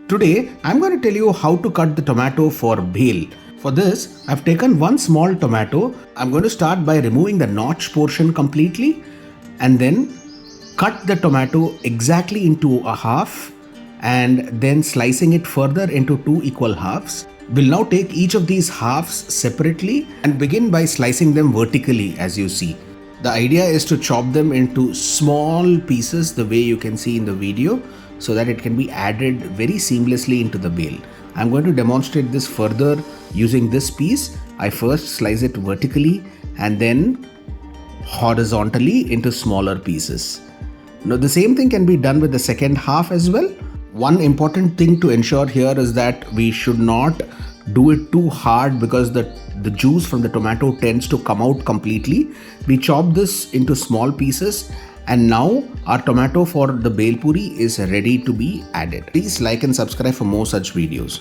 Today, I'm going to tell you how to cut the tomato for bhel. For this, I've taken one small tomato. I'm going to start by removing the notch portion completely and then cut the tomato exactly into a half and then slicing it further into two equal halves. We'll now take each of these halves separately and begin by slicing them vertically as you see. The idea is to chop them into small pieces the way you can see in the video so that it can be added very seamlessly into the bhel. I'm going to demonstrate this further using this piece. I first slice it vertically and then horizontally into smaller pieces. Now the same thing can be done with the second half as well. One important thing to ensure here is that we should not do it too hard because the juice from the tomato tends to come out completely. We chop this into small pieces and now our tomato for the bhel puri is ready to be added. Please like and subscribe for more such videos.